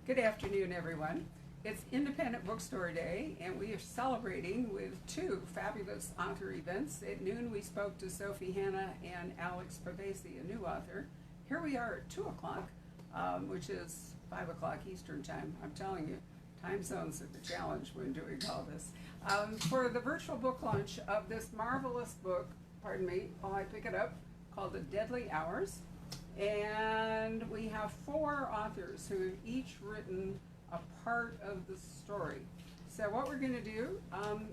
Good afternoon, everyone. It's Independent Bookstore Day, and we are celebrating with two fabulous author events. At noon, we spoke to Sophie Hanna and Alex Pavesi, a new author. Here we are at 2 o'clock, which is 5 o'clock Eastern Time. I'm telling you, time zones are the challenge when doing all this. For the virtual book launch of this marvelous book, pardon me while I pick it up, called The Deadly Hours. And we have four authors who have each written a part of the story. So what we're going to do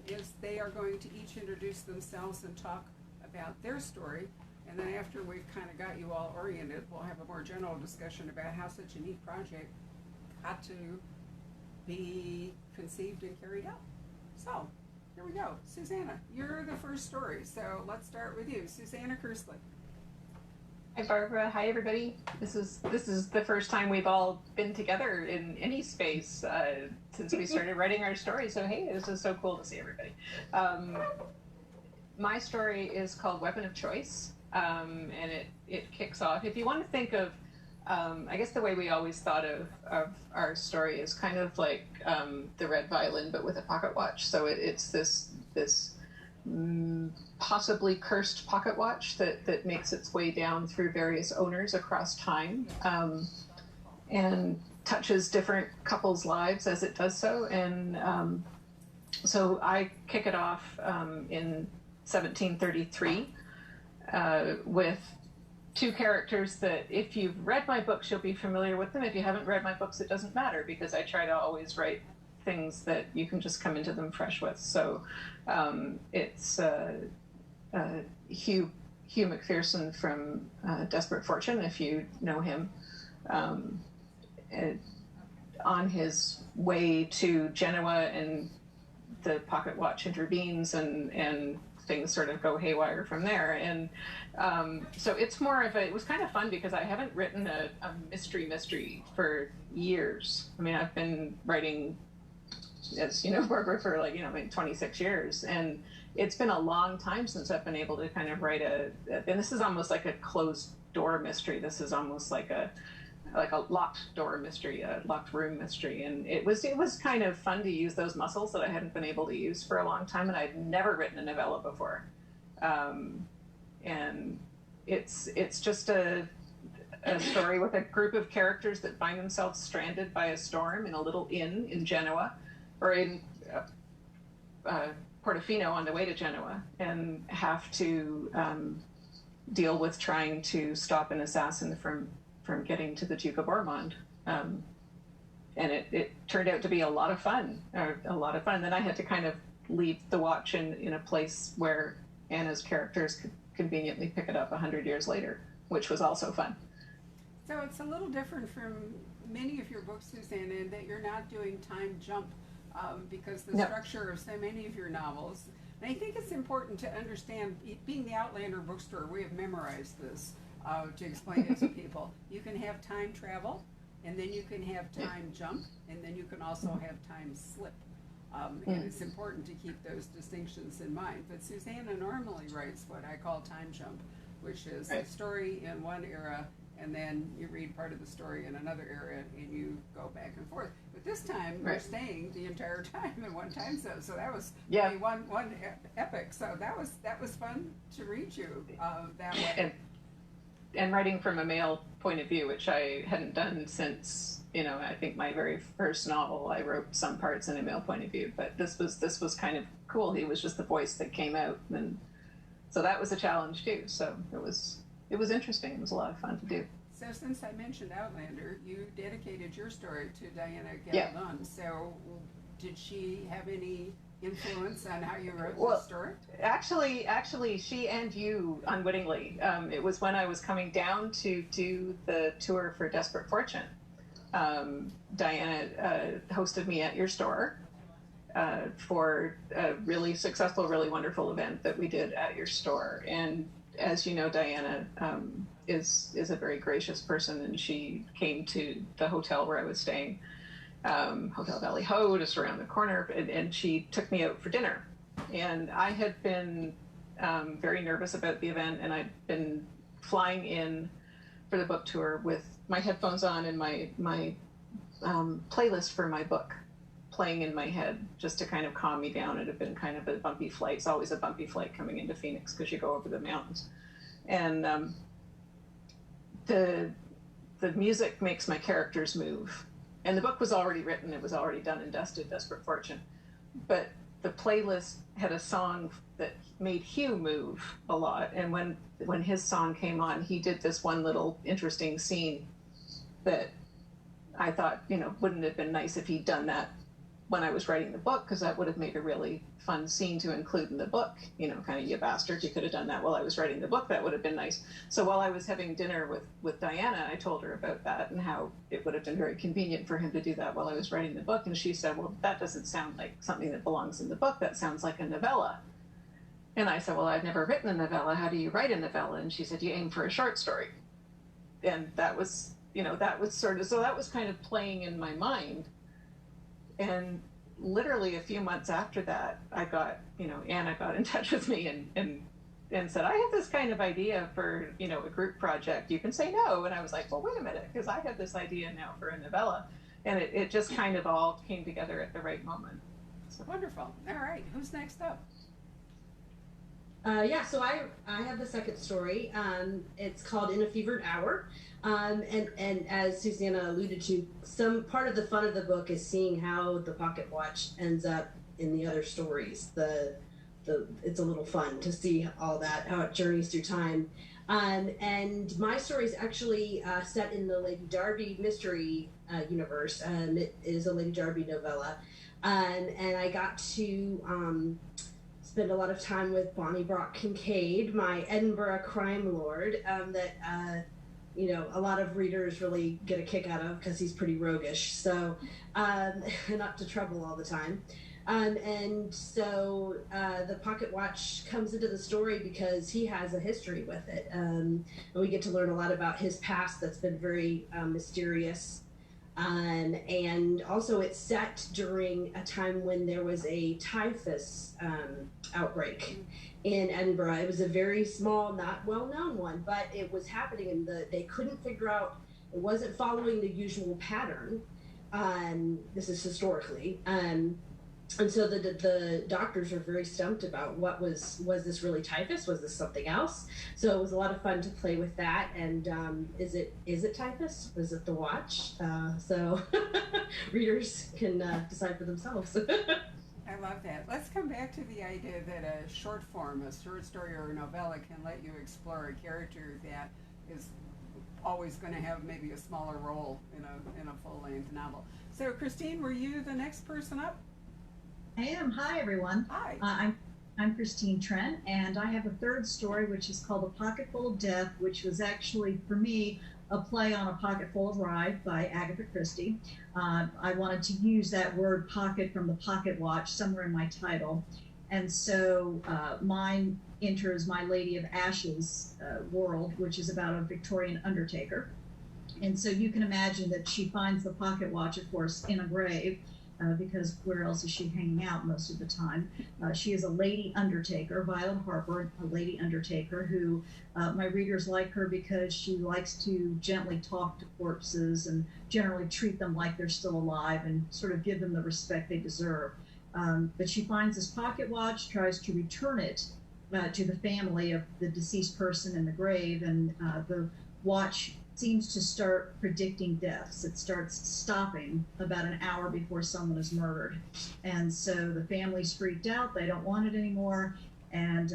is they are going to each introduce themselves and talk about their story. And then after we've kind of got you all oriented, we'll have a more general discussion about how such a neat project got to be conceived and carried out. So here we go. Susanna, you're the first story. So let's start with you. Susanna Kearsley. Hi Barbara, hi everybody. This is the first time we've all been together in any space since we started writing our story. So hey, this is so cool to see everybody. My story is called Weapon of Choice, and it kicks off. If you want to think of, I guess the way we always thought of our story is kind of like the Red Violin, but with a pocket watch. So it's this possibly cursed pocket watch that makes its way down through various owners across time, and touches different couples' lives as it does so. And so I kick it off in 1733 with two characters that, if you've read my books, you'll be familiar with them. If you haven't read my books, it doesn't matter, because I try to always write things that you can just come into them fresh with. So it's Hugh McPherson from Desperate Fortune, if you know him, on his way to Genoa, and the pocket watch intervenes, and things sort of go haywire from there. And so it's more of it was kind of fun because I haven't written a mystery for years. I mean, I've been writing, as you know, Barbara, for like 26 years, and it's been a long time since I've been able to kind of write and this is almost like a closed door mystery. This is almost like a locked door mystery, a locked room mystery, and it was kind of fun to use those muscles that I hadn't been able to use for a long time, and I'd never written a novella before, and it's just a story with a group of characters that find themselves stranded by a storm in a little inn in Genoa, or in Portofino on the way to Genoa, and have to deal with trying to stop an assassin from getting to the Duke of Ormond. And it turned out to be a lot of fun. Then I had to kind of leave the watch in a place where Anna's characters could conveniently pick it up 100 years later, which was also fun. So it's a little different from many of your books, Susanna, in that you're not doing time jump, because the structure of so many of your novels. And I think it's important to understand, being the Outlander bookstore, we have memorized this to explain it to people. You can have time travel, and then you can have time jump, and then you can also have time slip. And it's important to keep those distinctions in mind. But Susanna normally writes what I call time jump, which is a story in one era, and then you read part of the story in another area, and you go back and forth. But this time, you're staying the entire time in one time zone. So that was really one epic. So that was fun to read you that way. And writing from a male point of view, which I hadn't done since, I think my very first novel, I wrote some parts in a male point of view. But this was kind of cool. He was just the voice that came out, and so that was a challenge too. So it was interesting. It was a lot of fun to do. So since I mentioned Outlander, you dedicated your story to Diana Gabaldon. So did she have any influence on how you wrote the story? Actually, she and you unwittingly. It was when I was coming down to do the tour for Desperate Fortune. Diana hosted me at your store for a really successful, really wonderful event that we did at your store. And as you know, Diana is a very gracious person, and she came to the hotel where I was staying, Hotel Valley Ho, just around the corner, and she took me out for dinner. And I had been very nervous about the event, and I'd been flying in for the book tour with my headphones on and my playlist for my book playing in my head just to kind of calm me down. It had been kind of a bumpy flight. It's always a bumpy flight coming into Phoenix because you go over the mountains. And the music makes my characters move. And the book was already written. It was already done and dusted, Desperate Fortune. But the playlist had a song that made Hugh move a lot. And when his song came on, he did this one little interesting scene that I thought, wouldn't it have been nice if he'd done that when I was writing the book, because that would have made a really fun scene to include in the book. Kind of, you bastard, you could have done that while I was writing the book. That would have been nice. So while I was having dinner with Diana, I told her about that and how it would have been very convenient for him to do that while I was writing the book. And she said, well, that doesn't sound like something that belongs in the book. That sounds like a novella. And I said, well, I've never written a novella. How do you write a novella? And she said, you aim for a short story. And that was, that was sort of, so that was kind of playing in my mind. And literally a few months after that, I got, Anna got in touch with me and said, I have this kind of idea for, a group project. You can say no. And I was like, well, wait a minute, because I have this idea now for a novella. And it just kind of all came together at the right moment. So wonderful. All right. Who's next up? So I have the second story. It's called In a Fevered Hour. And as Susanna alluded to, some part of the fun of the book is seeing how the pocket watch ends up in the other stories. It's a little fun to see all that, how it journeys through time. And my story is actually set in the Lady Darby mystery universe. It is a Lady Darby novella. And I got to spend a lot of time with Bonnie Brock Kincaid, my Edinburgh crime lord, that a lot of readers really get a kick out of because he's pretty roguish, so and up to trouble all the time. And so the pocket watch comes into the story because he has a history with it, and we get to learn a lot about his past that's been very mysterious. And also it's set during a time when there was a typhus outbreak in Edinburgh. It was a very small, not well-known one, but it was happening, and they couldn't figure out, it wasn't following the usual pattern. This is historically. And so the doctors are very stumped about was this really typhus? Was this something else? So it was a lot of fun to play with that. And is it typhus? Was it the watch? So readers can decide for themselves. I love that. Let's come back to the idea that a short form, a short story or a novella can let you explore a character that is always going to have maybe a smaller role in a full-length novel. So Christine, were you the next person up? I am. Hi, everyone. Hi. I'm Christine Trent, and I have a third story, which is called A Pocketful of Death, which was actually, for me, a play on A Pocketful of Rye by Agatha Christie. I wanted to use that word pocket from the pocket watch somewhere in my title. And so mine enters my Lady of Ashes world, which is about a Victorian undertaker. And so you can imagine that she finds the pocket watch, of course, in a grave. Because where else is she hanging out most of the time? She is a lady undertaker, Violet Harper, a lady undertaker who my readers like her because she likes to gently talk to corpses and generally treat them like they're still alive and sort of give them the respect they deserve. But she finds this pocket watch, tries to return it to the family of the deceased person in the grave, and the watch seems to start predicting deaths. It starts stopping about an hour before someone is murdered. And so the family's freaked out, they don't want it anymore, and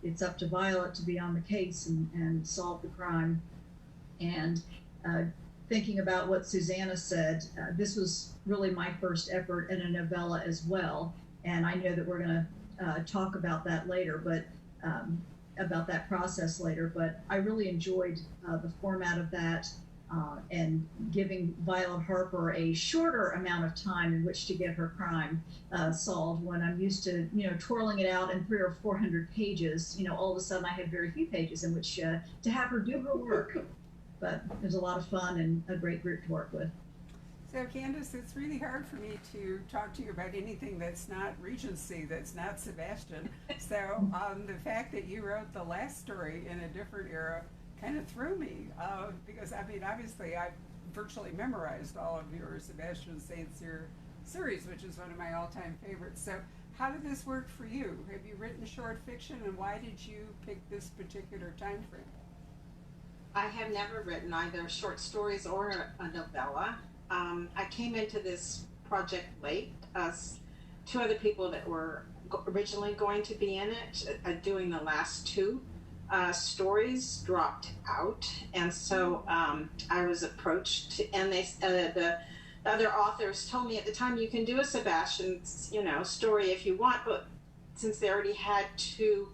it's up to Violet to be on the case and solve the crime. And thinking about what Susanna said, this was really my first effort in a novella as well, and I know that we're going to talk about that later, but about that process later, but I really enjoyed the format of that and giving Violet Harper a shorter amount of time in which to get her crime solved. When I'm used to, twirling it out in 300 or 400 pages, all of a sudden I had very few pages in which to have her do her work. But it was a lot of fun and a great group to work with. So Candace, it's really hard for me to talk to you about anything that's not Regency, that's not Sebastian. So the fact that you wrote the last story in a different era kind of threw me because, I mean, obviously I've virtually memorized all of your Sebastian St. Cyr series, which is one of my all-time favorites. So how did this work for you? Have you written short fiction, and why did you pick this particular time frame? I have never written either short stories or a novella. I came into this project late. Two other people that were originally going to be in it, doing the last two stories, dropped out, and so I was approached, and the other authors told me at the time, you can do a Sebastian, story if you want, but since they already had two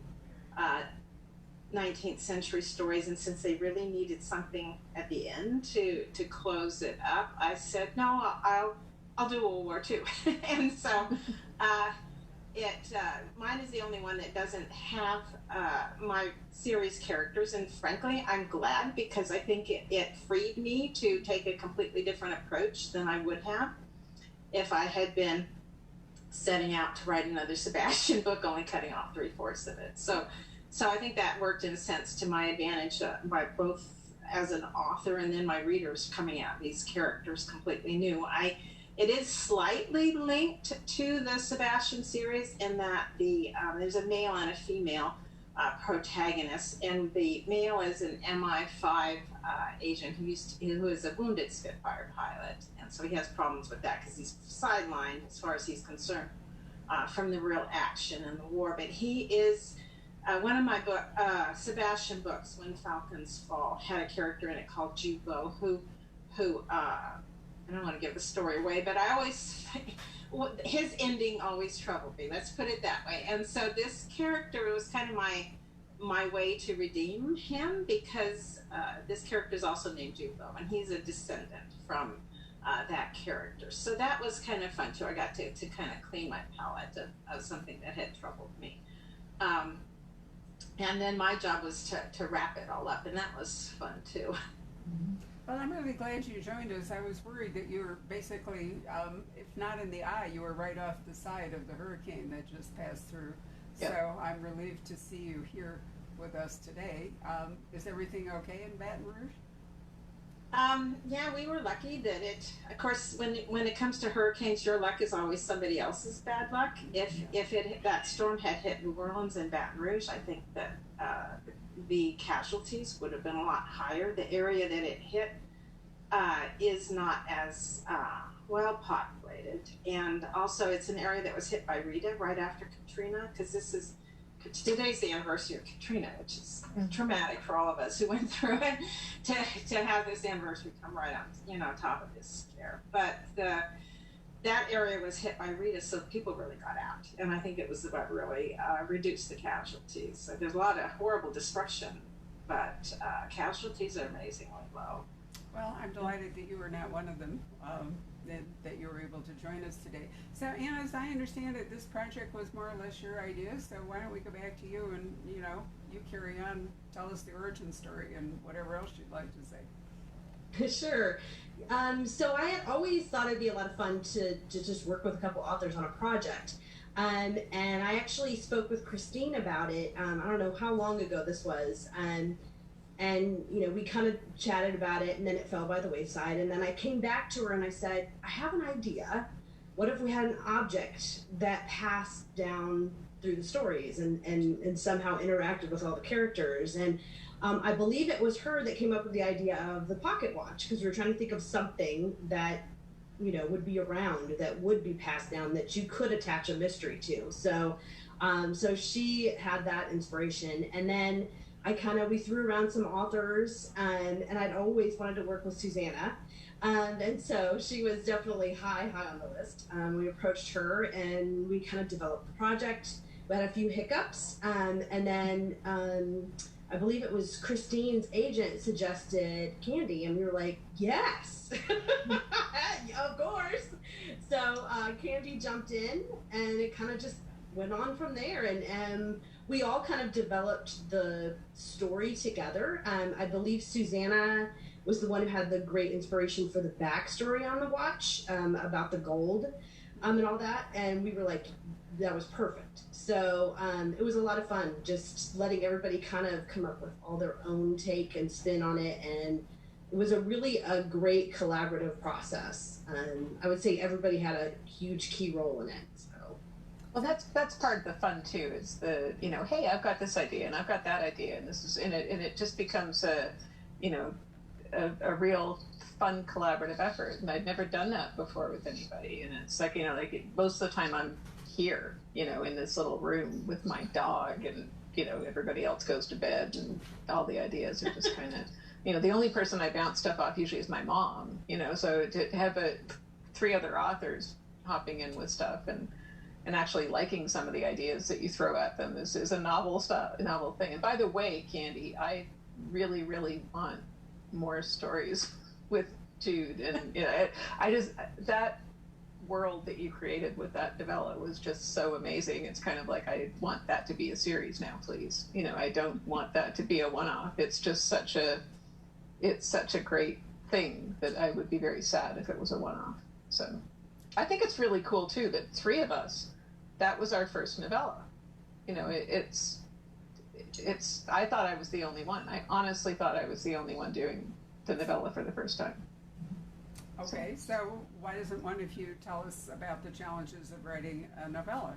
19th century stories, and since they really needed something at the end to close it up, I said, no, I'll do World War II. And so mine is the only one that doesn't have my series characters, and frankly, I'm glad, because I think it freed me to take a completely different approach than I would have if I had been setting out to write another Sebastian book, only cutting off 3/4 of it. So I think that worked in a sense to my advantage, by both as an author and then my readers coming at these characters completely new. It is slightly linked to the Sebastian series in that there's a male and a female protagonist, and the male is an MI5 agent who is a wounded Spitfire pilot, and so he has problems with that because he's sidelined as far as he's concerned from the real action in the war. But he is one of my Sebastian books, When Falcons Fall, had a character in it called Jubo, who I don't want to give the story away, but his ending always troubled me. Let's put it that way. And so this character was kind of my way to redeem him, because this character is also named Jubo, and he's a descendant from that character. So that was kind of fun too. I got to kind of clean my palette of something that had troubled me. And then my job was to wrap it all up, and that was fun too. Well, I'm really glad you joined us. I was worried that you were basically, if not in the eye, you were right off the side of the hurricane that just passed through. Yep. So I'm relieved to see you here with us today. Is everything okay in Baton Rouge? Yeah, we were lucky that of course, when it comes to hurricanes, your luck is always somebody else's bad luck. If that storm had hit New Orleans and Baton Rouge, I think that the casualties would have been a lot higher. The area that it hit is not as well populated, and also it's an area that was hit by Rita right after Katrina, because today's the anniversary of Katrina, which is traumatic for all of us who went through it, to have this anniversary come right on top of this scare. But that area was hit by Rita, so people really got out, and I think it was about really reduced the casualties. So there's a lot of horrible destruction, but casualties are amazingly low. Well, I'm delighted that you were not one of them, that you were able to join us today. So, Anna, as I understand it, this project was more or less your idea, so why don't we go back to you and, you carry on, tell us the origin story and whatever else you'd like to say. Sure. So I had always thought it'd be a lot of fun to just work with a couple authors on a project. And I actually spoke with Christine about it. I don't know how long ago this was. And we kind of chatted about it, and then it fell by the wayside. And then I came back to her and I said, I have an idea. What if we had an object that passed down through the stories and somehow interacted with all the characters? And I believe it was her that came up with the idea of the pocket watch, because we were trying to think of something that would be around, that would be passed down, that you could attach a mystery to. So she had that inspiration, and then we threw around some authors, and I'd always wanted to work with Susanna, and so she was definitely high on the list. We approached her and we kind of developed the project. We had a few hiccups, and then I believe it was Christine's agent suggested Candy, and we were like, yes, of course. So Candy jumped in, and it kind of just went on from there, and we all kind of developed the story together. I believe Susanna was the one who had the great inspiration for the backstory on the watch, about the gold and all that, and we were like, that was perfect. So it was a lot of fun, just letting everybody kind of come up with all their own take and spin on it, and it was a great collaborative process. I would say everybody had a huge key role in it. So. Well, that's part of the fun too. Is the, you know, hey, I've got this idea and I've got that idea, and this is in it, and it just becomes a, you know, a real fun collaborative effort. And I'd never done that before with anybody, and it's like, you know, like most of the time I'm here, you know, in this little room with my dog, and you know, everybody else goes to bed, and all the ideas are just kind of, you know, the only person I bounce stuff off usually is my mom, you know, so to have three other authors hopping in with stuff and actually liking some of the ideas that you throw at them is a novel thing. And by the way, Candy, I really, really want more stories with Jude, and you know, I just, that world that you created with that novella was just so amazing. It's kind of like, I want that to be a series now, please. You know, I don't want that to be a one-off. It's just such a great thing that I would be very sad if it was a one-off. So I think it's really cool too that three of us, that was our first novella. You know, it's I thought I was the only one. I honestly thought I was the only one doing the novella for the first time. Okay, so why doesn't one of you tell us about the challenges of writing a novella?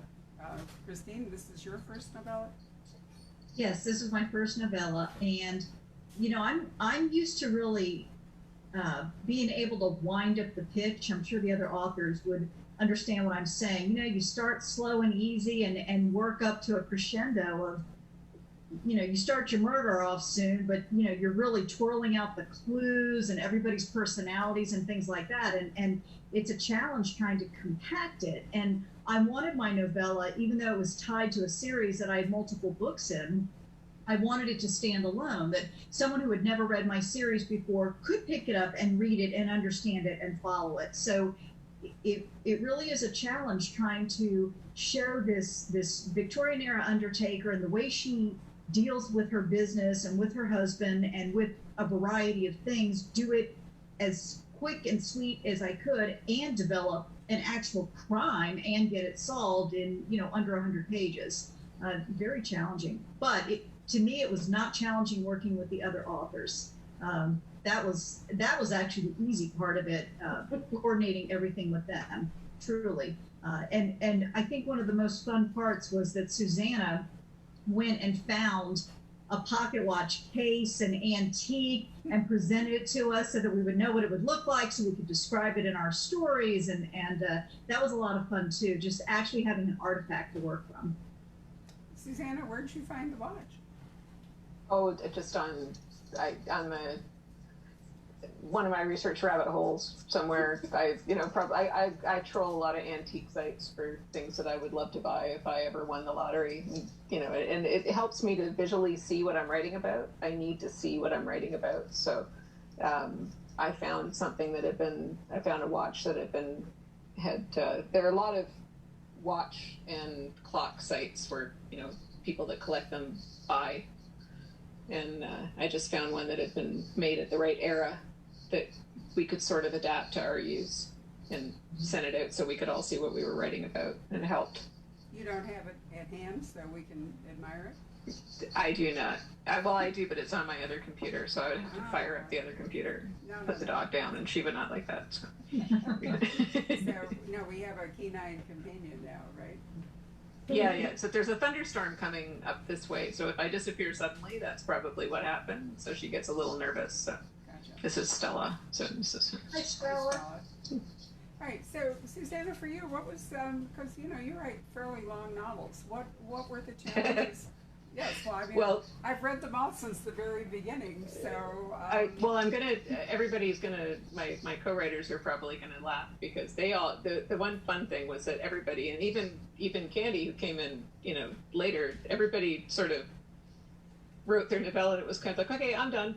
Christine, this is your first novella? Yes, this is my first novella, and you know, I'm used to really being able to wind up the pitch. I'm sure the other authors would understand what I'm saying. You know, you start slow and easy and work up to a crescendo of, you know, you start your murder off soon, but you know, you're really twirling out the clues and everybody's personalities and things like that. And it's a challenge trying to compact it. And I wanted my novella, even though it was tied to a series that I had multiple books in, I wanted it to stand alone, that someone who had never read my series before could pick it up and read it and understand it and follow it. So it really is a challenge trying to show this Victorian era undertaker and the way she deals with her business and with her husband and with a variety of things, do it as quick and sweet as I could, and develop an actual crime and get it solved in, you know, under 100 pages. Very challenging. But to me, it was not challenging working with the other authors. That was actually the easy part of it, coordinating everything with them, truly. And I think one of the most fun parts was that Susanna went and found a pocket watch case, an antique, and presented it to us so that we would know what it would look like, so we could describe it in our stories. And that was a lot of fun too, just actually having an artifact to work from. Susanna, where did you find the watch? Oh, just on the one of my research rabbit holes somewhere. I troll a lot of antique sites for things that I would love to buy if I ever won the lottery. And, you know, and it helps me to visually see what I'm writing about. I need to see what I'm writing about. So I found something that I found a watch that there are a lot of watch and clock sites where, you know, people that collect them buy. And I just found one that had been made at the right era that we could sort of adapt to our use and send it out so we could all see what we were writing about, and it helped. You don't have it at hand so we can admire it? I do not. I do, but it's on my other computer, so I would have to fire up the other computer, put the dog down, and she would not like that. So. So, no, we have a canine companion now, right? Yeah. So there's a thunderstorm coming up this way, so if I disappear suddenly, that's probably what happened. So she gets a little nervous. So. Gotcha. This is Stella. So this is. Hi, Stella. All right, so Susanna, for you, what was, because, you know, you write fairly long novels. What were the challenges? Yes, well, I mean, I've read them all since the very beginning, so. Everybody's gonna, my co-writers are probably gonna laugh, because they all, the one fun thing was that everybody, and even Candy, who came in, you know, later, everybody sort of wrote their novella, and it was kind of like, okay, I'm done,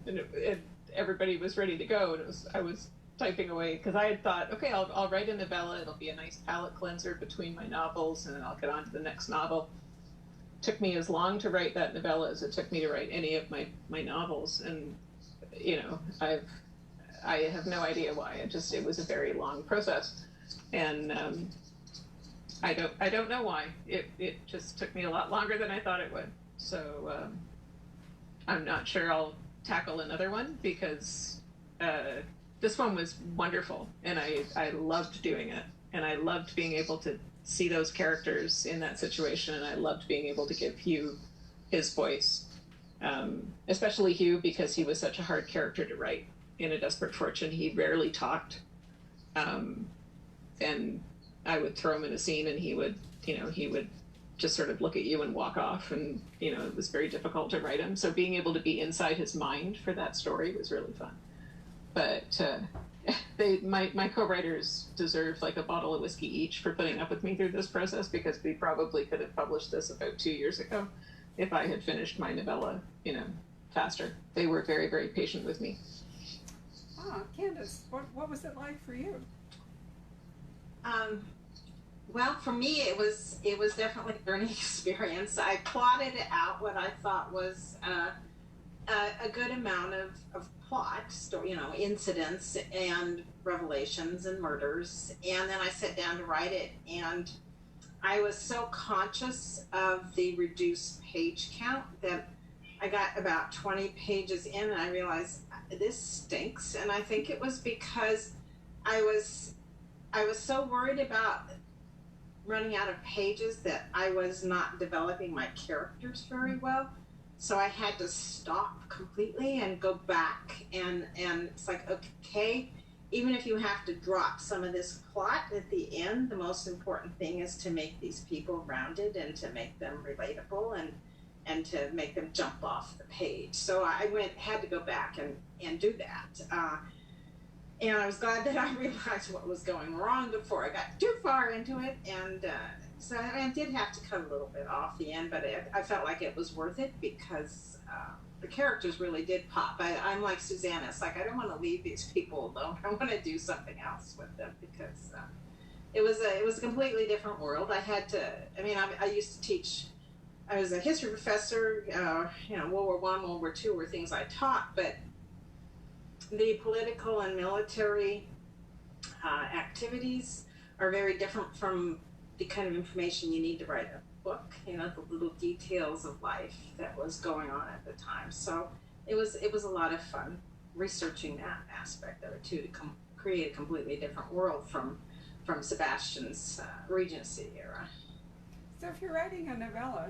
and everybody was ready to go, and I was typing away, because I had thought, okay, I'll write a novella, it'll be a nice palate cleanser between my novels, and then I'll get on to the next novel. Took me as long to write that novella as it took me to write any of my novels, and you know, I have no idea why. It was a very long process, and I don't know why. It just took me a lot longer than I thought it would. So I'm not sure I'll tackle another one because this one was wonderful, and I loved doing it, and I loved being able to see those characters in that situation, and I loved being able to give Hugh his voice, especially Hugh, because he was such a hard character to write. In A Desperate Fortune, he rarely talked, and I would throw him in a scene, and he would just sort of look at you and walk off, and it was very difficult to write him. So being able to be inside his mind for that story was really fun. But my co-writers deserve like a bottle of whiskey each for putting up with me through this process, because we probably could have published this about 2 years ago if I had finished my novella, faster. They were very, very patient with me. Candace, what was it like for you? Well, for me, it was definitely a learning experience. I plotted out what I thought was a good amount of plot, incidents and revelations and murders, and then I sat down to write it, and I was so conscious of the reduced page count that I got about 20 pages in, and I realized this stinks. And I think it was because I was so worried about running out of pages that I was not developing my characters very well. So I had to stop completely and go back, and it's like, okay, even if you have to drop some of this plot at the end, the most important thing is to make these people rounded and to make them relatable and to make them jump off the page. So I had to go back and do that. And I was glad that I realized what was going wrong before I got too far into it. And so I did have to cut a little bit off the end, but I felt like it was worth it because the characters really did pop. I'm like Susanna. It's like, I don't want to leave these people alone. I want to do something else with them, because it was a completely different world. I used to teach. I was a history professor. World War I, World War II were things I taught, but the political and military activities are very different from the kind of information you need to write a book, the little details of life that was going on at the time. So it was a lot of fun researching that aspect of it too, to create a completely different world from Sebastian's Regency era. So if you're writing a novella,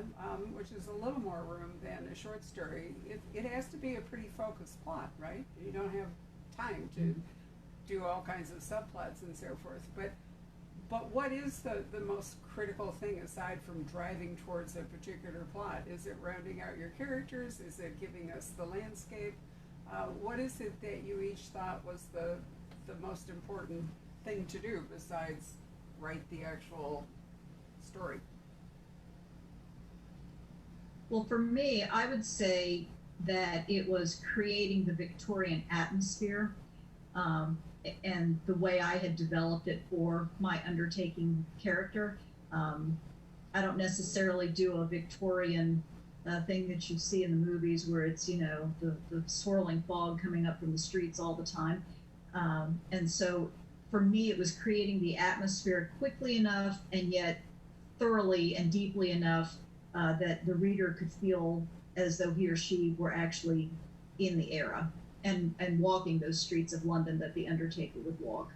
which is a little more room than a short story, it has to be a pretty focused plot, right? You don't have time to do all kinds of subplots and so forth. But what is the most critical thing aside from driving towards a particular plot? Is it rounding out your characters? Is it giving us the landscape? What is it that you each thought was the most important thing to do besides write the actual story? Well, for me, I would say that it was creating the Victorian atmosphere, and the way I had developed it for my undertaking character. I don't necessarily do a Victorian thing that you see in the movies where it's, the swirling fog coming up from the streets all the time. And so for me, it was creating the atmosphere quickly enough and yet thoroughly and deeply enough that the reader could feel as though he or she were actually in the era and walking those streets of London that the Undertaker would walk.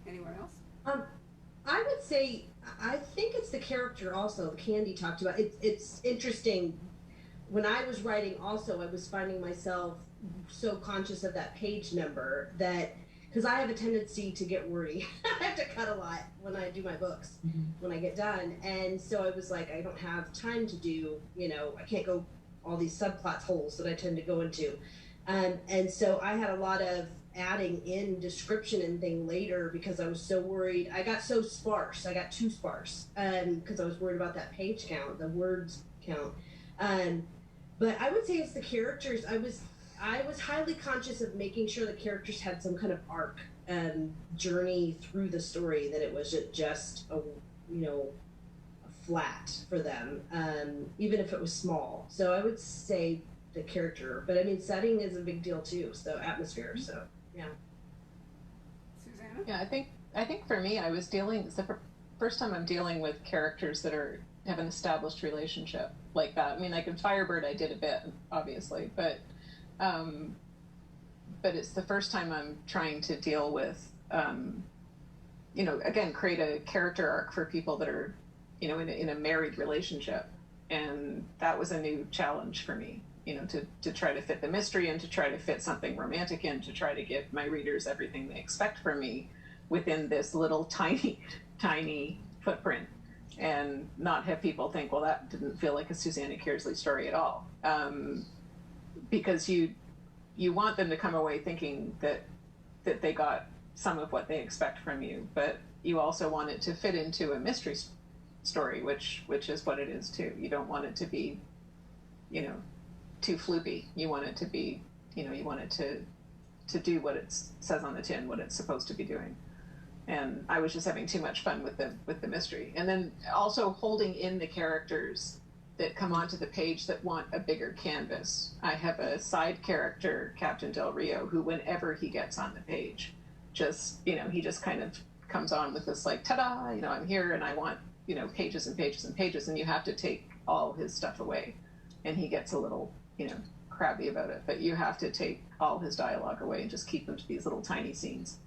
Anyone else? I would say, I think it's the character also, Candy talked about. It's interesting. When I was writing also, I was finding myself so conscious of that page number that, because I have a tendency to get wordy. I have to cut a lot when I do my books, when I get done. And so I was like, I don't have time to do, I can't go all these subplots holes that I tend to go into. And so I had a lot of adding in description and thing later because I was so worried. I got so sparse. I got too sparse because I was worried about that page count, the words count. But I would say it's the characters. I was highly conscious of making sure the characters had some kind of arc journey through the story, that it wasn't just a flat for them, even if it was small. So I would say the character, but I mean setting is a big deal too, so atmosphere. So yeah. Susanna? Yeah, I think for me, it's the first time I'm dealing with characters that are have an established relationship like that. I mean, like in Firebird, I did a bit, obviously, but it's the first time I'm trying to deal with, again, create a character arc for people that are, in a married relationship. And that was a new challenge for me, to try to fit the mystery and to try to fit something romantic in, to try to give my readers everything they expect from me within this little tiny footprint, and not have people think, well, that didn't feel like a Susanna Kearsley story at all. Because you want them to come away thinking that they got some of what they expect from you, but you also want it to fit into a mystery story, which is what it is too. You don't want it to be, too floopy. You want it to be, you want it to do what it says on the tin, what it's supposed to be doing. And I was just having too much fun with the mystery, and then also holding in the characters that come onto the page that want a bigger canvas. I have a side character, Captain Del Rio, who whenever he gets on the page, he just kind of comes on with this like, ta-da, I'm here and I want, pages and pages and pages, and you have to take all his stuff away. And he gets a little, crabby about it, but you have to take all his dialogue away and just keep them to these little tiny scenes.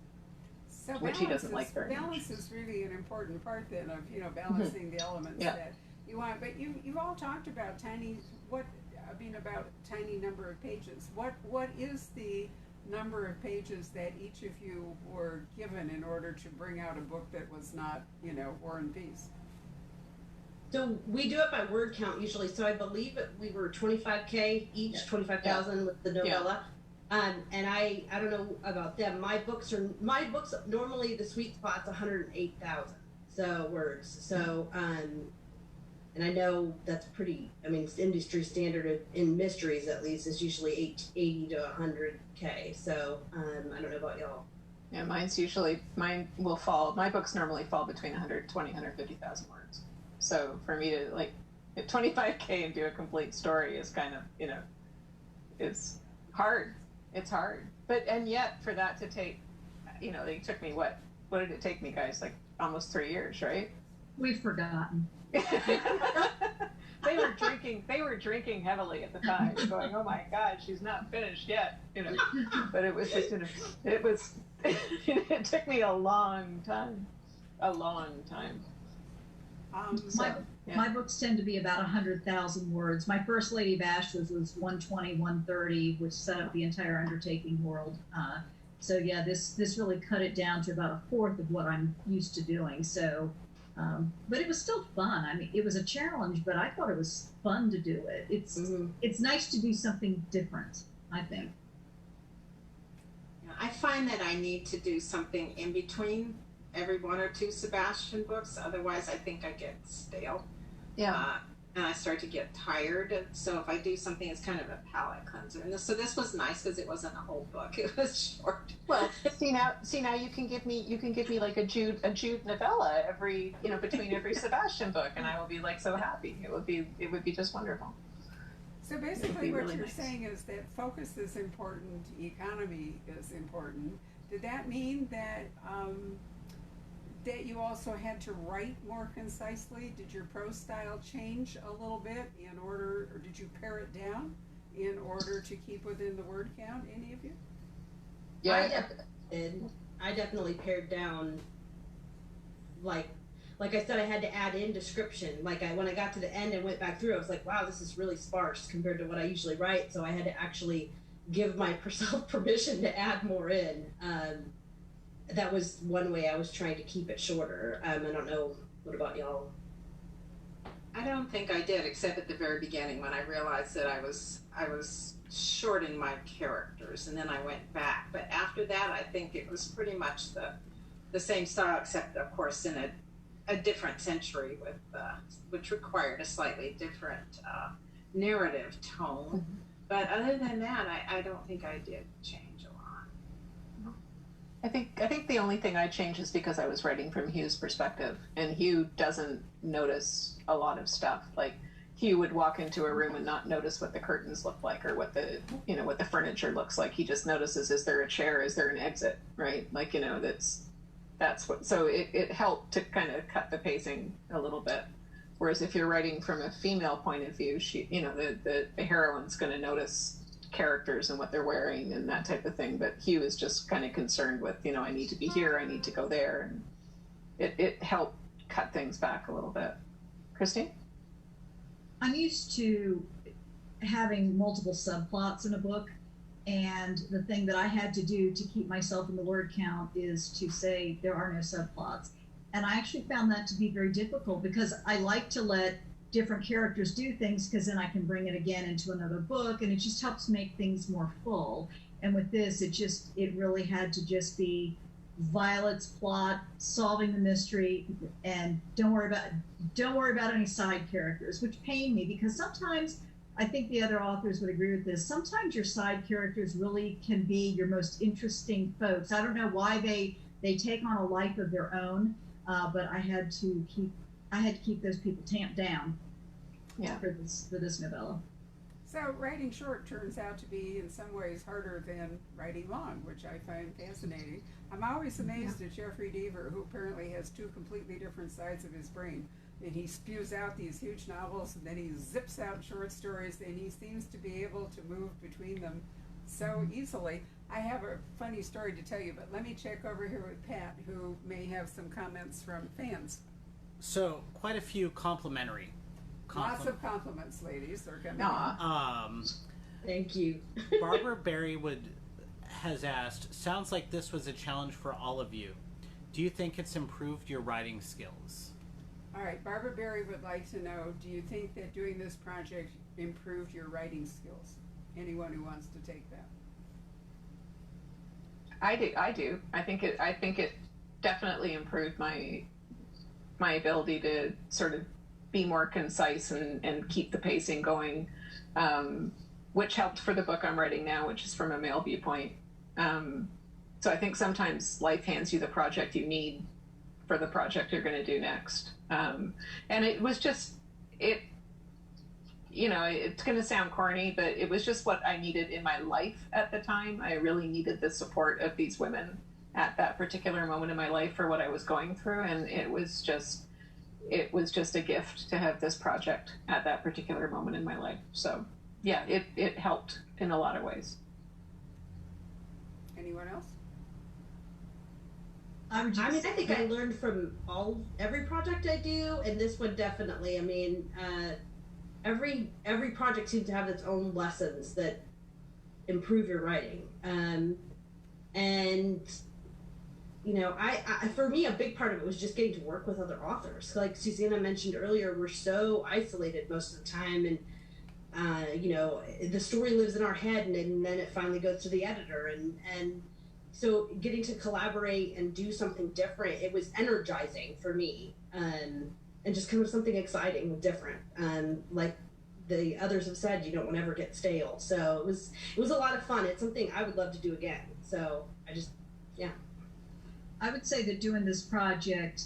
So which he doesn't like very balance much. Is really an important part then of balancing the elements that you want. But you've all talked about about tiny number of pages. What is the number of pages that each of you were given in order to bring out a book that was not, War and Peace? So we do it by word count usually. So I believe we were 25K each, 25,000 with the novella. And I don't know about them. My books normally the sweet spot's 108,000 words. So and I know that's pretty. I mean, it's industry standard in mysteries at least is usually 80 to 100K. So I don't know about y'all. Yeah, my books normally fall between 120, 150,000 words. So for me to like hit 25K and do a complete story is kind of, it's hard. It's hard. And yet for that to take, it took me what did it take me, guys? Like almost 3 years, right? We've forgotten. They were drinking heavily at the time, going, oh my God, she's not finished yet, But it was just, it took me a long time. My books tend to be about 100,000 words. My first Lady Bashes was 120, 130, which set up the entire undertaking world. So yeah, this really cut it down to about a fourth of what I'm used to doing. So, but it was still fun. I mean, it was a challenge, but I thought it was fun to do it. It's nice to do something different, I think. I find that I need to do something in between every one or two Sebastian books, otherwise I think I get stale. Yeah. And I start to get tired. And so if I do something, it's kind of a palate cleanser. And so this was nice because it wasn't a whole book; it was short. Well, see now you can give me like a Jude novella every between every Sebastian book, and I will be like so happy. It would be just wonderful. So basically, what really you're nice. saying is that focus is important, economy is important. Did that mean that? That you also had to write more concisely? Did your prose style change a little bit or did you pare it down in order to keep within the word count, any of you? Yeah, I definitely pared down. Like I said, I had to add in description. When I got to the end and went back through, I was like, wow, this is really sparse compared to what I usually write. So I had to actually give myself permission to add more in. That was one way I was trying to keep it shorter. I don't know. What about y'all? I don't think I did, except at the very beginning when I realized that I was shorting my characters, and then I went back. But after that, I think it was pretty much the same style, except of course in a different century with which required a slightly different narrative tone. Mm-hmm. But other than that, I don't think I did change a lot. I think the only thing I changed is because I was writing from Hugh's perspective, and Hugh doesn't notice a lot of stuff. Like Hugh would walk into a room and not notice what the curtains look like or what the furniture looks like. He just notices, is there a chair? Is there an exit? Right? Like, that's what. So it helped to kind of cut the pacing a little bit. Whereas if you're writing from a female point of view, the heroine's going to notice characters and what they're wearing and that type of thing. But Hugh is just kind of concerned with, I need to be here, I need to go there. And it helped cut things back a little bit. Christine? I'm used to having multiple subplots in a book, and the thing that I had to do to keep myself in the word count is to say there are no subplots. And I actually found that to be very difficult, because I like to let different characters do things, because then I can bring it again into another book, and it just helps make things more full. And with this, it really had to just be Violet's plot, solving the mystery, and don't worry about any side characters, which pained me, because sometimes, I think the other authors would agree with this, sometimes your side characters really can be your most interesting folks. I don't know why they take on a life of their own, but I had to keep those people tamped down. Yeah. For this novella. So writing short turns out to be in some ways harder than writing long, which I find fascinating. I'm always amazed at Jeffrey Deaver, who apparently has two completely different sides of his brain. And he spews out these huge novels, and then he zips out short stories, and he seems to be able to move between them so easily. I have a funny story to tell you, but let me check over here with Pat, who may have some comments from fans. So, quite a few complimentary. Lots of compliments, ladies. Are coming. Thank you. Barbara Berrywood has asked, sounds like this was a challenge for all of you. Do you think it's improved your writing skills? All right, Barbara Berry would like to know, do you think that doing this project improved your writing skills? Anyone who wants to take that? I do. I think it definitely improved my ability to sort of be more concise and keep the pacing going, which helped for the book I'm writing now, which is from a male viewpoint. So I think sometimes life hands you the project you need for the project you're going to do next. And it was just, it's going to sound corny, but it was just what I needed in my life at the time. I really needed the support of these women at that particular moment in my life for what I was going through. And it was just a gift to have this project at that particular moment in my life. So yeah, it helped in a lot of ways. Anyone else? I think I learned from every project I do, and this one definitely. Every project seems to have its own lessons that improve your writing. For me, a big part of it was just getting to work with other authors. Like Susanna mentioned earlier, we're so isolated most of the time, and the story lives in our head, and then it finally goes to the editor, and so getting to collaborate and do something different, it was energizing for me, and just kind of something exciting and different. Like the others have said, you don't want to ever get stale. So it was a lot of fun. It's something I would love to do again. So I would say that doing this project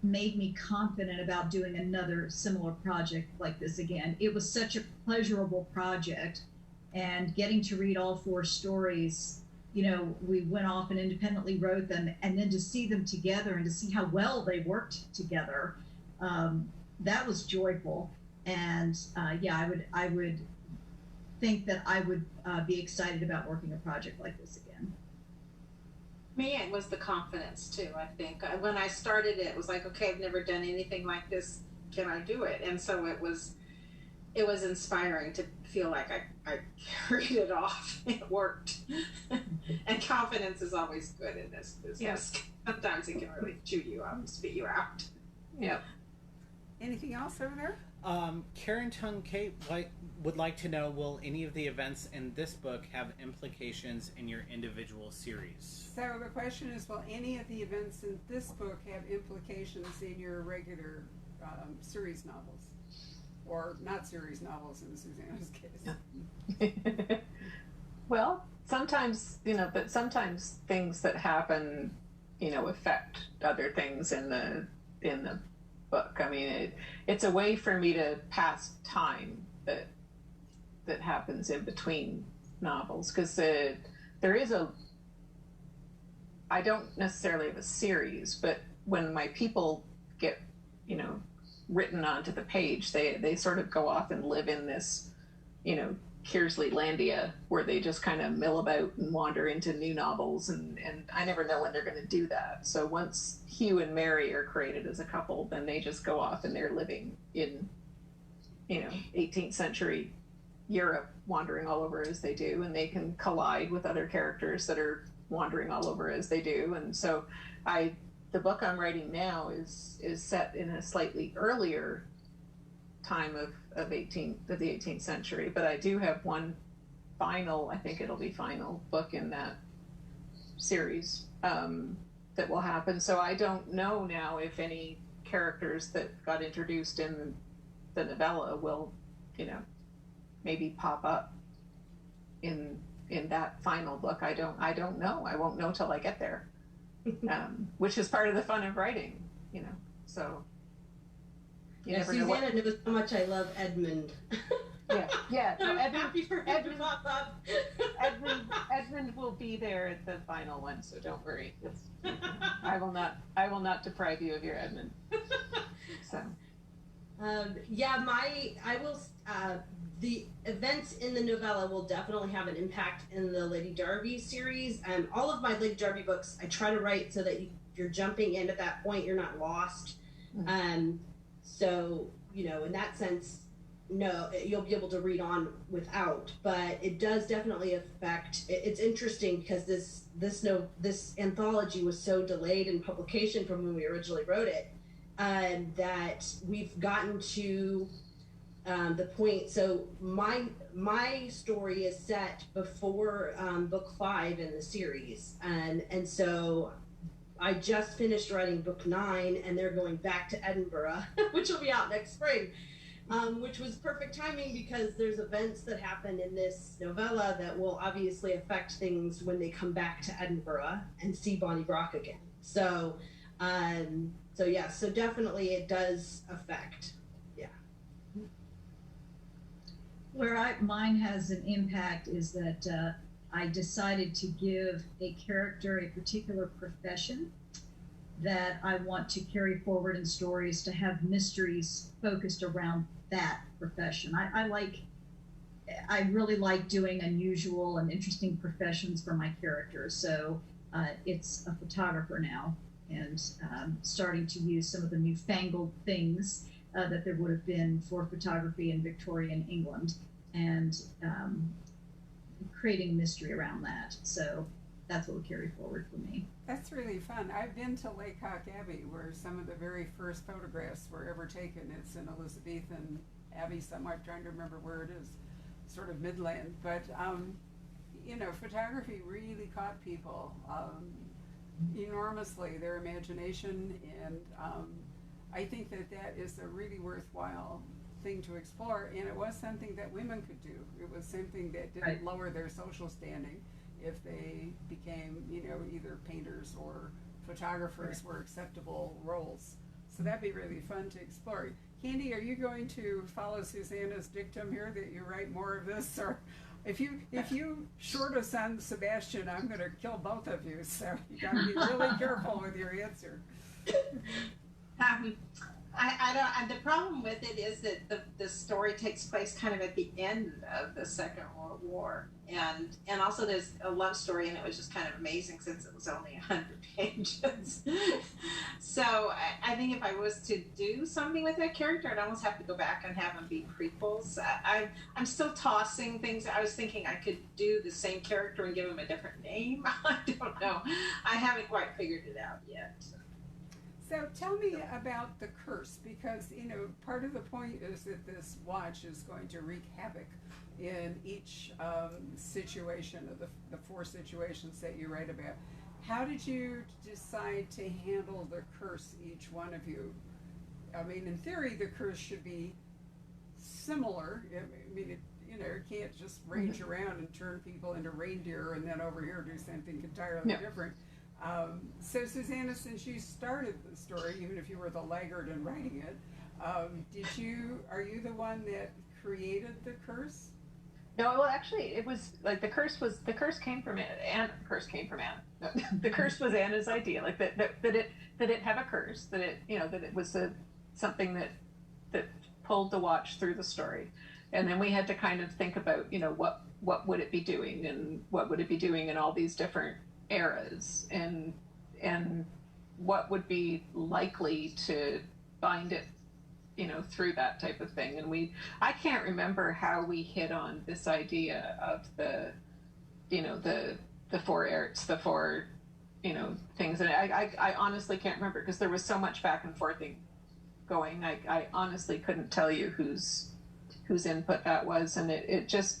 made me confident about doing another similar project like this again. It was such a pleasurable project, and getting to read all 4 stories, we went off and independently wrote them, and then to see them together and to see how well they worked together, that was joyful. And I would think that I would be excited about working a project like this again. Me, it was the confidence too. I think when I started it was like, okay, I've never done anything like this. Can I do it? And so it was inspiring to feel like I carried it off. It worked. And confidence is always good in this business. Yes. Sometimes it can really chew you up and spit you out. Yep. Anything else over there? Karen Tunkate would like to know, will any of the events in this book have implications in your individual series? So the question is, will any of the events in this book have implications in your regular series novels? Or not series novels in Susanna's case. Yeah. Well, sometimes, but sometimes things that happen, affect other things in the book. I mean, it's a way for me to pass time that happens in between novels, because there is I don't necessarily have a series, but when my people get written onto the page. They sort of go off and live in this, Kearsley Landia, where they just kind of mill about and wander into new novels, and I never know when they're going to do that. So once Hugh and Mary are created as a couple, then they just go off and they're living in 18th century Europe, wandering all over as they do, and they can collide with other characters that are wandering all over as they do. And so the book I'm writing now is set in a slightly earlier time of the 18th century, but I do have one final, I think it'll be final book in that series that will happen. So I don't know now if any characters that got introduced in the novella will, maybe pop up in that final book. I don't know. I won't know till I get there, which is part of the fun of writing, so. Susanna knows how much I love Edmund. Yeah. So I'm happy for him to pop up. Edmund will be there at the final one, so don't worry. I will not deprive you of your Edmund. So. The events in the novella will definitely have an impact in the Lady Darby series. All of my Lady Darby books, I try to write so that if you're jumping in at that point, you're not lost. Mm-hmm. So, in that sense, no, you'll be able to read on without, but it does definitely affect. It's interesting because this anthology was so delayed in publication from when we originally wrote it, that we've gotten to the point. So my story is set before book 5 in the series, and so I just finished writing book 9, and they're going back to Edinburgh, which will be out next spring, which was perfect timing because there's events that happen in this novella that will obviously affect things when they come back to Edinburgh and see Bonnie Brock again. So definitely it does affect. Yeah. Where mine has an impact is that I decided to give a character a particular profession that I want to carry forward in stories, to have mysteries focused around that profession. I really like doing unusual and interesting professions for my characters. So it's a photographer now, and starting to use some of the newfangled things that there would have been for photography in Victorian England, and creating mystery around that. So that's what will carry forward for me. That's really fun. I've been to Lake Hawk Abbey, where some of the very first photographs were ever taken. It's in Elizabethan Abbey somewhere. I'm trying to remember where it is, sort of Midland. But, photography really caught people enormously, their imagination, and I think that is a really worthwhile thing to explore, and it was something that women could do. It was something that didn't lower their social standing if they became, either painters or photographers were acceptable roles. So that'd be really fun to explore. Candy, are you going to follow Susanna's dictum here that you write more of this, or if you short us on Sebastian, I'm going to kill both of you. So you got to be really careful with your answer. I don't. The problem with it is that the story takes place kind of at the end of the Second World War, and also there's a love story, and it was just kind of amazing since it was only 100 pages. So I think if I was to do something with that character, I'd almost have to go back and have them be prequels. I'm still tossing things. I was thinking I could do the same character and give him a different name. I don't know. I haven't quite figured it out yet. So tell me about the curse, because, part of the point is that this watch is going to wreak havoc in each situation of the 4 situations that you write about. How did you decide to handle the curse, each one of you? I mean, in theory, the curse should be similar. I mean, it can't just range around and turn people into reindeer and then over here do something entirely different. So Susanna, since you started the story, even if you were the laggard in writing it, are you the one that created the curse? No, well, actually, it was like the curse came from Anne. No, the curse was Anna's idea, like that it have a curse, that it was something that that pulled the watch through the story. And then we had to kind of think about, you know, what would it be doing, and what would it be doing in all these different eras, and what would be likely to bind it, you know, through that type of thing. And I can't remember how we hit on this idea of the, you know, the four eras, the four, you know, things. And I honestly can't remember, because there was so much back and forthing going. I honestly couldn't tell you whose input that was. And it just,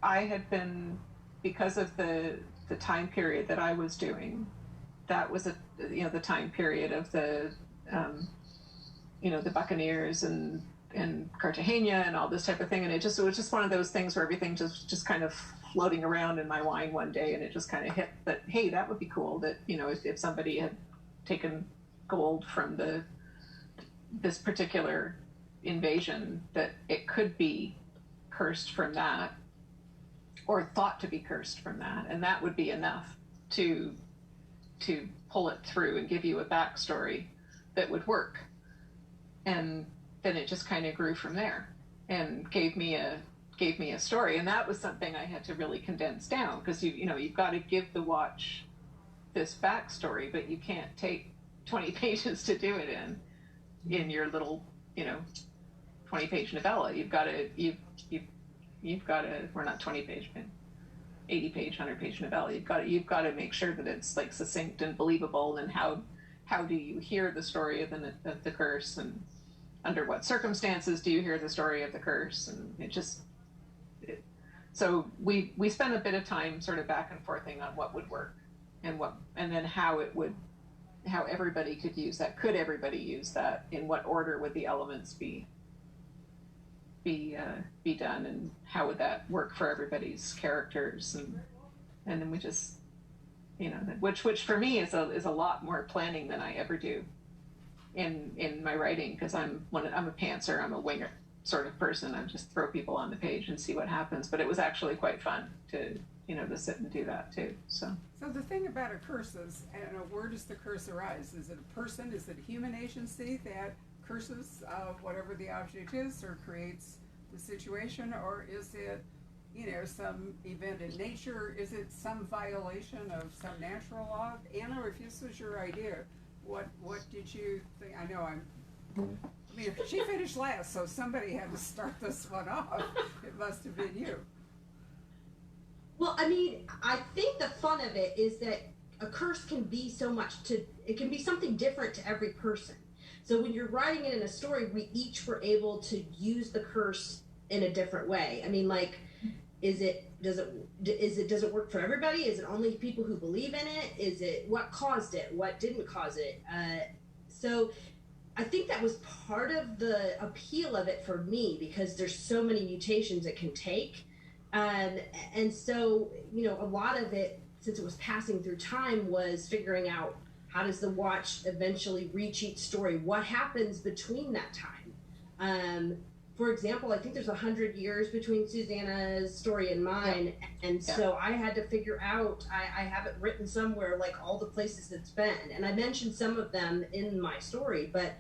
I had been, because of the time period that I was doing, that was you know, the time period of the, you know, the Buccaneers and Cartagena and all this type of thing. And it was just one of those things where everything just kind of floating around in my wine one day, and it just kind of hit that, hey, that would be cool, that, you know, if somebody had taken gold from this particular invasion, that it could be cursed from that, or thought to be cursed from that, and that would be enough to pull it through and give you a backstory that would work. And then it just kind of grew from there and gave me a story. And that was something I had to really condense down, because you know, you've got to give the watch this backstory, but you can't take 20 pages to do it in your little, you know, 20-page novella. You've got to, we're not 20-page, but 80-page, 100-page novella. You've got to make sure that it's like succinct and believable. And how do you hear the story of the curse, and under what circumstances do you hear the story of the curse? And so we spent a bit of time sort of back and forthing on what would work, and then how everybody could use that. Could everybody use that? In what order would the elements be done, and how would that work for everybody's characters? And then we just, you know, which for me is a lot more planning than I ever do in my writing, because I'm a pantser, I'm a winger sort of person. I just throw people on the page and see what happens. But it was actually quite fun to, you know, to sit and do that too. So the thing about a curse is, I don't know, where does the curse arise? Is it a person? Is it a human agency that curses whatever the object is, or creates the situation? Or is it, you know, some event in nature? Is it some violation of some natural law? Anna, if this was your idea, what did you think? I know I mean, she finished last, so somebody had to start this one off. It must have been you. Well, I mean, I think the fun of it is that a curse can be so much it can be something different to every person. So when you're writing it in a story, we each were able to use the curse in a different way. I mean, like, does it work for everybody? Is it only people who believe in it? Is it what caused it? What didn't cause it? So I think that was part of the appeal of it for me, because there's so many mutations it can take. And so, you know, a lot of it, since it was passing through time, was figuring out, how does the watch eventually reach each story? What happens between that time? For example, I think there's 100 years between Susanna's story and mine. Yeah. And so I had to figure out, I have it written somewhere, like all the places it's been. And I mentioned some of them in my story, but,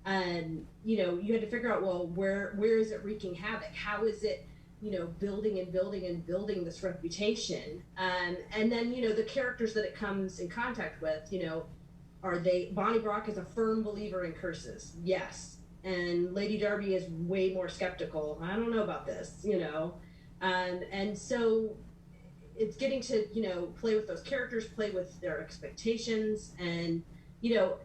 you know, you had to figure out, well, where is it wreaking havoc? How is it, you know, building and building and building this reputation? And then, you know, the characters that it comes in contact with, you know, Bonnie Brock is a firm believer in curses. Yes. And Lady Darby is way more skeptical. I don't know about this, you know. And so it's getting to, you know, play with those characters, play with their expectations, and, you know,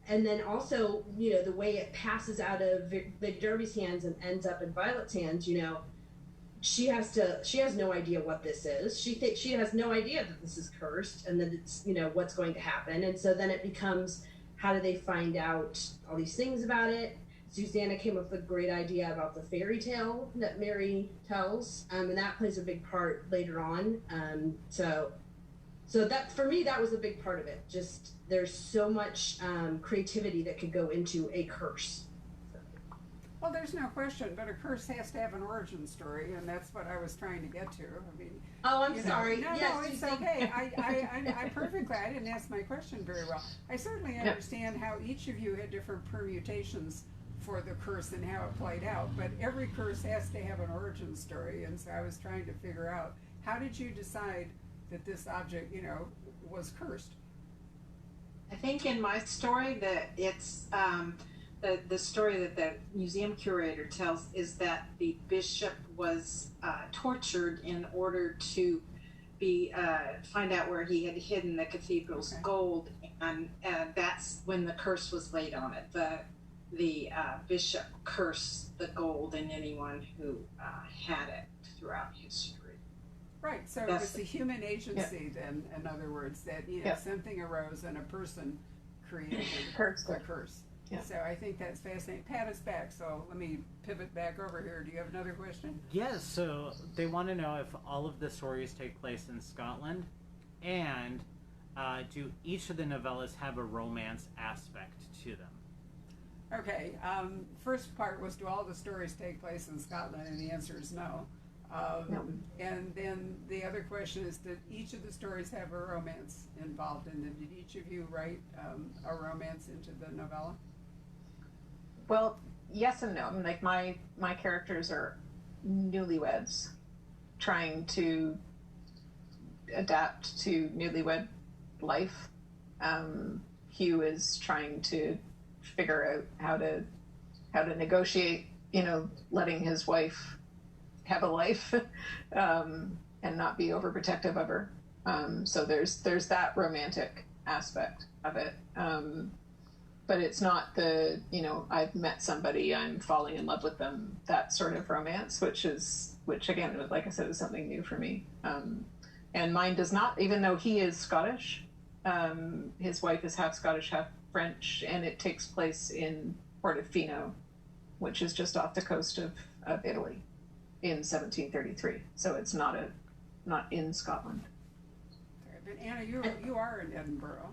and then also, you know, the way it passes out of Lady Darby's hands and ends up in Violet's hands, you know, she has no idea what this is. She has no idea that this is cursed and that it's, you know, what's going to happen. And so then it becomes, how do they find out all these things about it? Susanna came up with a great idea about the fairy tale that Mary tells, and that plays a big part later on. So that, for me, that was a big part of it. Just, there's so much creativity that could go into a curse. Well, there's no question, but a curse has to have an origin story, and that's what I was trying to get to. I mean, I'm sorry. No, yes, no, it's okay. I perfectly. I didn't ask my question very well. I certainly understand how each of you had different permutations for the curse and how it played out. But every curse has to have an origin story, and so I was trying to figure out, how did you decide that this object, was cursed? I think in my story that it's the story that the museum curator tells is that the bishop was tortured in order to find out where he had hidden the cathedral's gold, and that's when the curse was laid on it. The bishop cursed the gold and anyone who had it throughout history. Right, so That's it's the human agency then, in other words, that something arose and a person created the curse. Yeah. So I think that's fascinating. Pat is back, so let me pivot back over here. Do you have another question? Yes, so they want to know if all of the stories take place in Scotland, and do each of the novellas have a romance aspect to them? Okay, first part was, do all the stories take place in Scotland? And the answer is no. No. And then the other question is, did each of the stories have a romance involved in them? Did each of you write a romance into the novella? Well, yes and no. I mean, like my characters are newlyweds trying to adapt to newlywed life. Hugh is trying to figure out how to negotiate, letting his wife have a life and not be overprotective of her. So there's that romantic aspect of it. But it's not the, I've met somebody, I'm falling in love with them, that sort of romance, which again, like I said, is something new for me. And mine does not, even though he is Scottish, his wife is half Scottish, half French, and it takes place in Portofino, which is just off the coast of Italy in 1733. So it's not in Scotland. But Anna, you are in Edinburgh.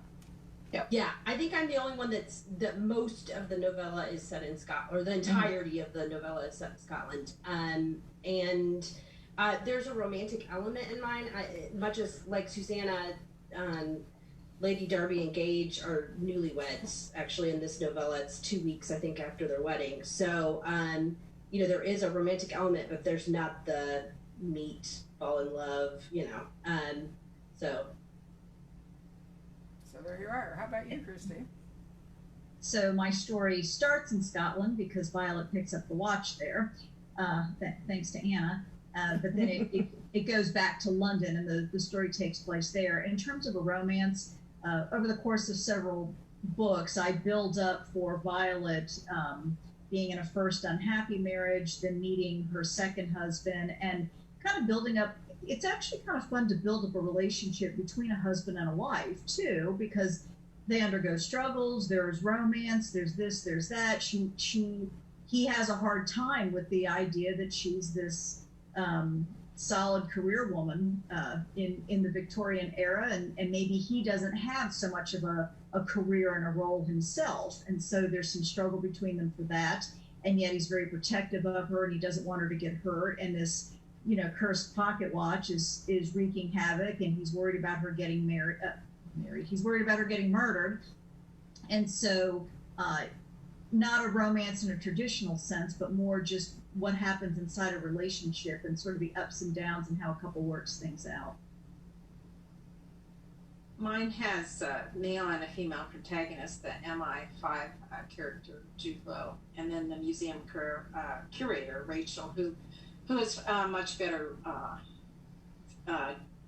Yep. Yeah, I think I'm the only one that most of the novella is set in Scotland, or the entirety of the novella is set in Scotland. And there's a romantic element in mine, much as like Susanna, Lady Darby and Gage are newlyweds. Actually, in this novella, it's 2 weeks, I think, after their wedding. So, there is a romantic element, but there's not the meet, fall in love, so. So there you are. How about you, Christy? So my story starts in Scotland because Violet picks up the watch there, thanks to Anna. But then it goes back to London, and the story takes place there. In terms of a romance, over the course of several books, I build up for Violet being in a first unhappy marriage, then meeting her second husband, and kind of building up. It's actually kind of fun to build up a relationship between a husband and a wife, too, because they undergo struggles, there's romance, there's this, there's that. He has a hard time with the idea that she's this solid career woman in the Victorian era, and maybe he doesn't have so much of a career and a role himself, and so there's some struggle between them for that, and yet he's very protective of her, and he doesn't want her to get hurt, and this cursed pocket watch is wreaking havoc, and he's worried about her getting married. He's worried about her getting murdered, and so not a romance in a traditional sense, but more just what happens inside a relationship and sort of the ups and downs and how a couple works things out. Mine has a male and a female protagonist, the MI5 character, Jude Lowe, and then the museum curator, Rachel, who has much better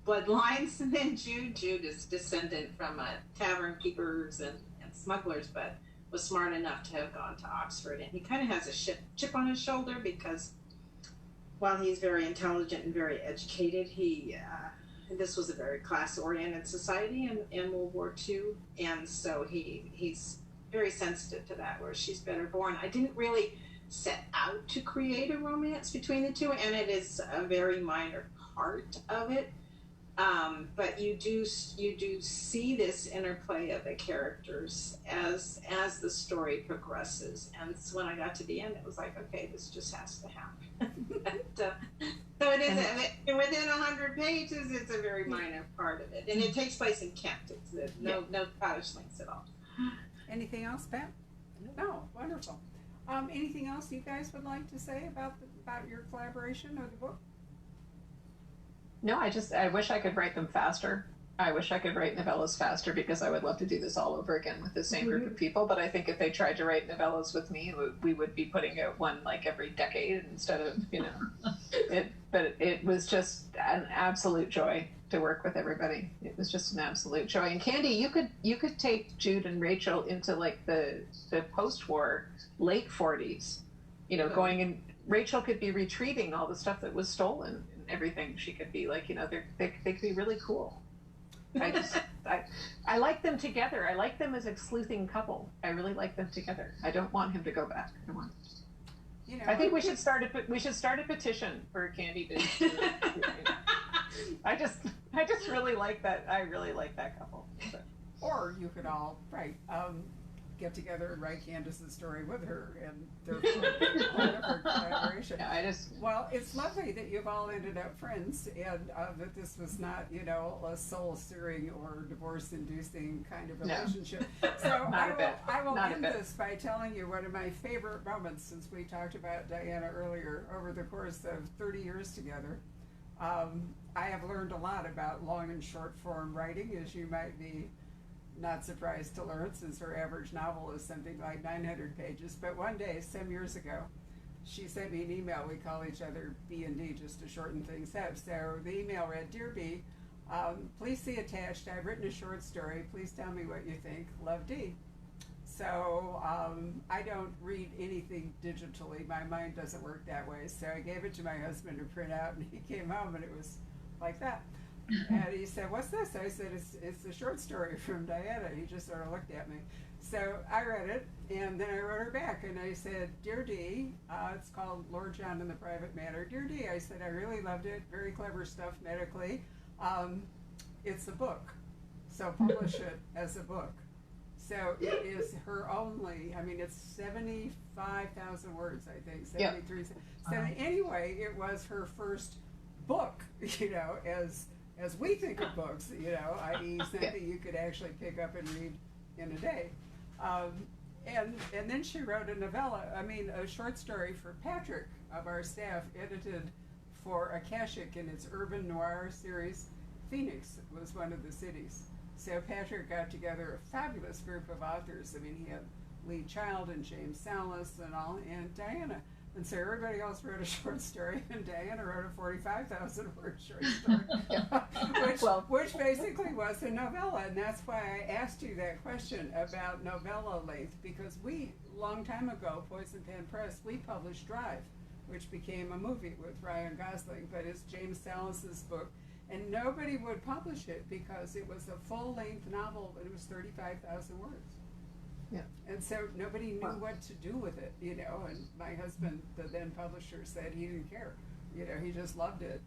bloodlines than Jude. Jude is descendant from tavern keepers and smugglers, but was smart enough to have gone to Oxford. And he kind of has a chip on his shoulder because while he's very intelligent and very educated, this was a very class-oriented society in World War II, and so he's very sensitive to that, where she's better born. I didn't really set out to create a romance between the two, and it is a very minor part of it. But you do see this interplay of the characters as the story progresses, and so when I got to the end, it was like, okay, this just has to happen. So it is within 100 pages. It's a very minor part of it, and it takes place in Kent. It's no Scottish links at all. Anything else, Pat? No. Wonderful. Anything else you guys would like to say about your collaboration of the book? No, I wish I could write them faster. I wish I could write novellas faster because I would love to do this all over again with the same group of people. But I think if they tried to write novellas with me, we would be putting out one like every decade instead of, it. But it was just an absolute joy to work with everybody. It was just an absolute joy. And Candy, you could take Jude and Rachel into like the post-war late 40s, going and Rachel could be retrieving all the stuff that was stolen and everything. She could be like, they could be really cool. I like them together. I like them as a sleuthing couple. I really like them together. I don't want him to go back. I think we should start a petition for Candy to I just really like that. I really like that couple. So. Or you could all get together and write Candace's story with her, and their collaboration. Yeah, Well, it's lovely that you've all ended up friends, and that this was not, a soul-stirring or divorce-inducing kind of relationship. No. So I will end this by telling you one of my favorite moments, since we talked about Diana earlier. Over the course of 30 years together, I have learned a lot about long and short form writing, as you might be not surprised to learn, since her average novel is something like 900 pages. But one day, some years ago, she sent me an email. We call each other B and D just to shorten things up. So the email read, "Dear B, please see attached, I've written a short story. Please tell me what you think. Love, D." So I don't read anything digitally. My mind doesn't work that way. So I gave it to my husband to print out, and he came home and it was like that. And he said, "What's this?" I said, it's a short story from Diana. He just sort of looked at me. So I read it, and then I wrote her back, and I said, "Dear D," it's called Lord John in the Private Matter. "Dear D," I said, "I really loved it. Very clever stuff medically. It's a book, so publish it as a book." So it is her only, it's 75,000 words, I think, 73. Yep. So anyway, it was her first book, as we think of books, i.e. something you could actually pick up and read in a day. And then she wrote a novella, a short story for Patrick of our staff, edited for Akashic in its urban noir series. Phoenix was one of the cities. So Patrick got together a fabulous group of authors. He had Lee Child and James Salas and Diana. And so everybody else wrote a short story, and Diana wrote a 45,000 word short story, which basically was a novella. And that's why I asked you that question about novella length, because long time ago, Poison Pen Press, we published Drive, which became a movie with Ryan Gosling, but it's James Salas's book. And nobody would publish it because it was a full-length novel, but it was 35,000 words. Yeah. And so nobody knew what to do with it, and my husband, the then publisher, said he didn't care. He just loved it.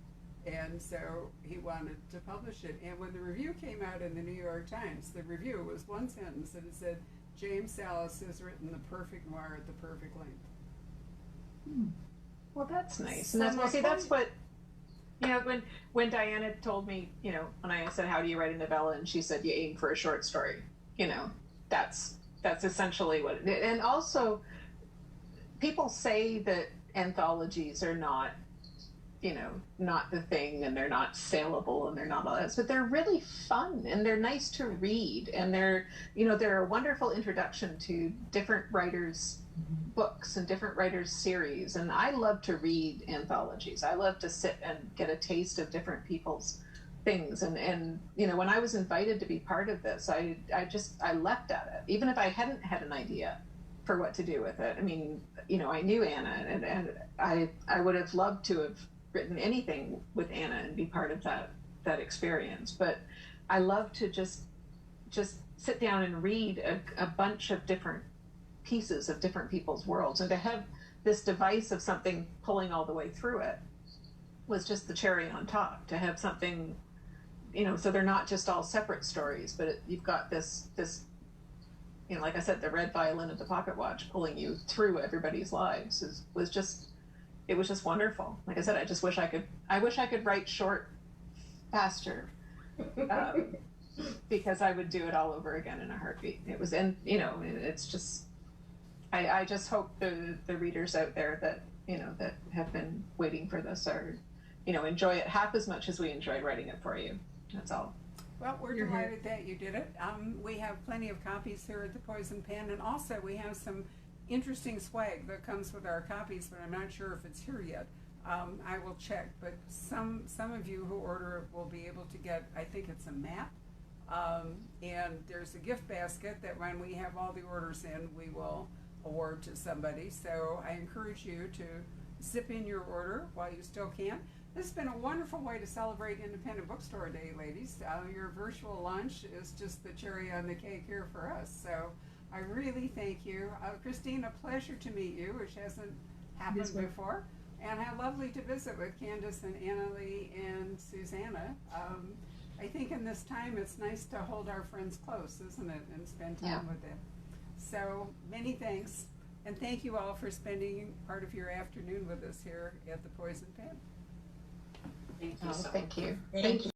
And so he wanted to publish it. And when the review came out in the New York Times, the review was one sentence, and it said, "James Salas has written the perfect noir at the perfect length." Well, that's nice. And that's what, when Diana told me, when I said, "How do you write a novella?" and she said, "You aim for a short story," that's essentially what it is. And also, people say that anthologies are not, not the thing, and they're not saleable, and they're not all that, but they're really fun, and they're nice to read, and they're a wonderful introduction to different writers' books and different writers' series. And I love to read anthologies. I love to sit and get a taste of different people's things, and when I was invited to be part of this, I leapt at it, even if I hadn't had an idea for what to do with it. I knew Anna, and I would have loved to have written anything with Anna and be part of that experience. But I love to just sit down and read a bunch of different pieces of different people's worlds, and to have this device of something pulling all the way through it was just the cherry on top. To have something, so they're not just all separate stories, but you've got this, like I said, the red violin of the pocket watch pulling you through everybody's lives was just wonderful. Like I said, I wish I could write short faster, because I would do it all over again in a heartbeat. It was, it's just, I just hope the readers out there that, that have been waiting for this are, enjoy it half as much as we enjoyed writing it for you. That's all. Well, we're You're here. delighted that you did it. We have plenty of copies here at the Poison Pen, and also we have some interesting swag that comes with our copies, but I'm not sure if it's here yet. I will check, but some of you who order it will be able to get, I think it's a map, and there's a gift basket that when we have all the orders in, we will award to somebody. So I encourage you to zip in your order while you still can. This has been a wonderful way to celebrate Independent Bookstore Day, ladies. Your virtual lunch is just the cherry on the cake here for us. So I really thank you. Christine, a pleasure to meet you, which hasn't happened Yes, ma'am. before. And how lovely to visit with Candace and Annalie and Susanna. I think in this time it's nice to hold our friends close, isn't it, and spend time with them. So many thanks, and thank you all for spending part of your afternoon with us here at the Poison Pen. Thank you so much. Thank you. Thank you.